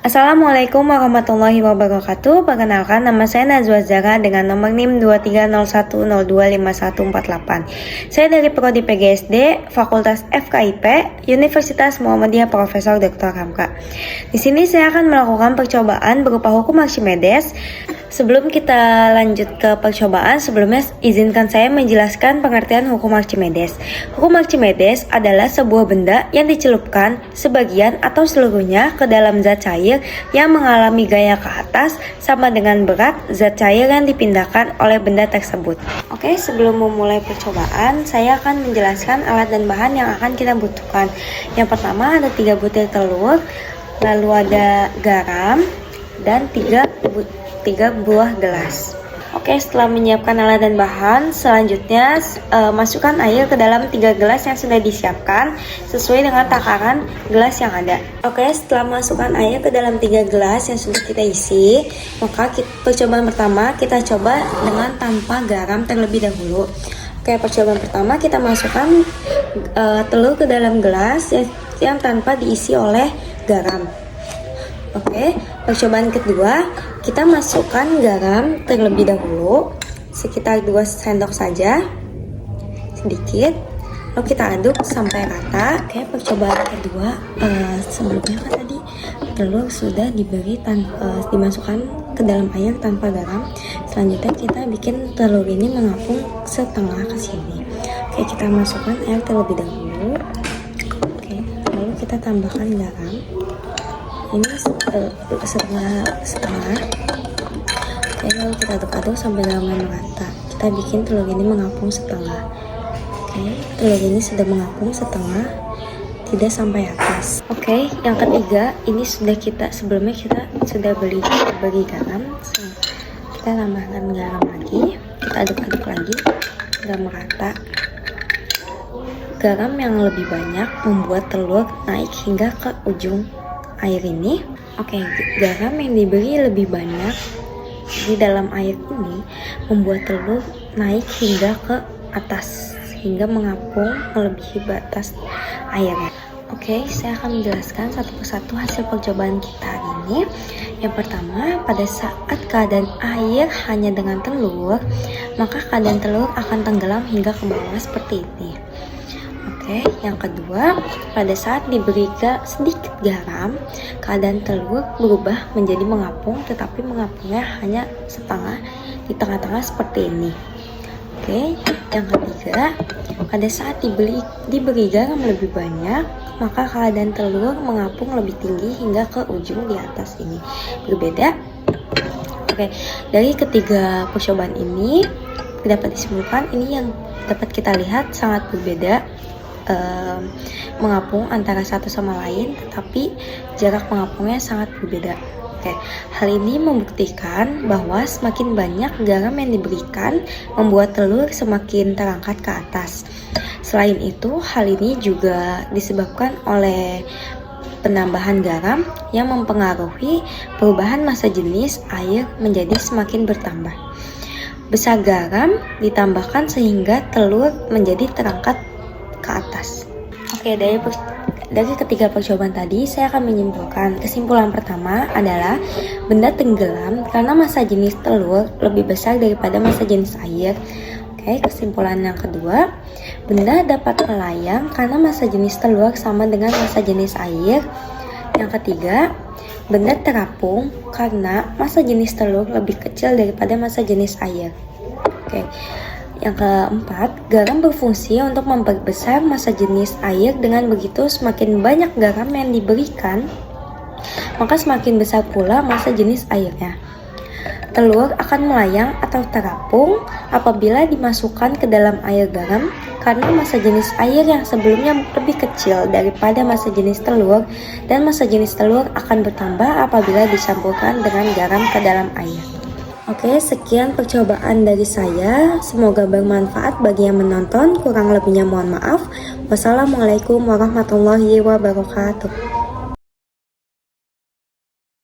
Assalamualaikum warahmatullahi wabarakatuh. Perkenalkan, nama saya Najwa Zara dengan nomor NIM 2301025148. Saya dari Prodi PGSD, Fakultas FKIP, Universitas Muhammadiyah Profesor Dr. Hamka. Di sini saya akan melakukan percobaan berupa hukum Archimedes. Sebelum kita lanjut ke percobaan, sebelumnya izinkan saya menjelaskan pengertian hukum Archimedes. Hukum Archimedes adalah sebuah benda yang dicelupkan sebagian atau seluruhnya ke dalam zat cair yang mengalami gaya ke atas sama dengan berat zat cair yang dipindahkan oleh benda tersebut. Oke, sebelum memulai percobaan, saya akan menjelaskan alat dan bahan yang akan kita butuhkan. Yang pertama ada 3 butir telur, lalu ada garam, dan 3 buah gelas. Oke, setelah menyiapkan alat dan bahan, selanjutnya masukkan air ke dalam 3 gelas yang sudah disiapkan sesuai dengan takaran gelas yang ada. Oke, setelah masukkan air ke dalam 3 gelas yang sudah kita isi, maka percobaan pertama kita coba dengan tanpa garam terlebih dahulu. Oke, percobaan pertama kita masukkan telur ke dalam gelas yang tanpa diisi oleh garam. Oke, percobaan kedua, kita masukkan garam terlebih dahulu, sekitar 2 sendok saja, sedikit, lalu kita aduk sampai rata. Oke, percobaan kedua, sebelumnya kan tadi telur sudah dimasukkan ke dalam air tanpa garam. Selanjutnya kita bikin telur ini mengapung setengah ke sini. Oke, kita masukkan air terlebih dahulu. Oke, lalu kita tambahkan garam. Ini setengah. Oke, lalu kita aduk-aduk sampai garamnya merata. Kita bikin telur ini mengapung setengah. Oke, telur ini sudah mengapung setengah, tidak sampai atas. Oke, yang ketiga, ini sebelumnya kita sudah beri garam. Kita tambahkan garam lagi, kita aduk-aduk lagi hingga merata. Garam yang lebih banyak membuat telur naik hingga ke ujung air ini. Oke, garam yang diberi lebih banyak di dalam air ini membuat telur naik hingga ke atas, hingga mengapung melebihi batas airnya. Oke, saya akan menjelaskan satu persatu hasil percobaan kita hari ini. Yang pertama, pada saat keadaan air hanya dengan telur, maka keadaan telur akan tenggelam hingga ke bawah seperti ini. Oke, yang kedua, pada saat diberi sedikit garam, keadaan telur berubah menjadi mengapung, tetapi mengapungnya hanya setengah di tengah-tengah seperti ini. Oke, yang ketiga, pada saat diberi garam lebih banyak, maka keadaan telur mengapung lebih tinggi hingga ke ujung di atas ini. Berbeda. Oke, dari ketiga percobaan ini dapat disimpulkan ini yang dapat kita lihat sangat berbeda. Mengapung antara satu sama lain, tetapi jarak mengapungnya sangat berbeda. Oke, hal ini membuktikan bahwa semakin banyak garam yang diberikan membuat telur semakin terangkat ke atas. Selain itu, hal ini juga disebabkan oleh penambahan garam yang mempengaruhi perubahan massa jenis air menjadi semakin bertambah. Besar garam ditambahkan sehingga telur menjadi terangkat ke atas. Oke, dari ketiga percobaan tadi saya akan menyimpulkan. Kesimpulan pertama adalah benda tenggelam karena massa jenis telur lebih besar daripada massa jenis air. Oke, kesimpulan yang kedua, benda dapat melayang karena massa jenis telur sama dengan massa jenis air. Yang ketiga, benda terapung karena massa jenis telur lebih kecil daripada massa jenis air. Oke. Yang keempat, garam berfungsi untuk memperbesar massa jenis air. Dengan begitu, semakin banyak garam yang diberikan, maka semakin besar pula massa jenis airnya. Telur akan melayang atau terapung apabila dimasukkan ke dalam air garam karena massa jenis air yang sebelumnya lebih kecil daripada massa jenis telur, dan massa jenis telur akan bertambah apabila dicampurkan dengan garam ke dalam air. Oke, sekian percobaan dari saya. Semoga bermanfaat bagi yang menonton. Kurang lebihnya mohon maaf. Wassalamualaikum warahmatullahi wabarakatuh.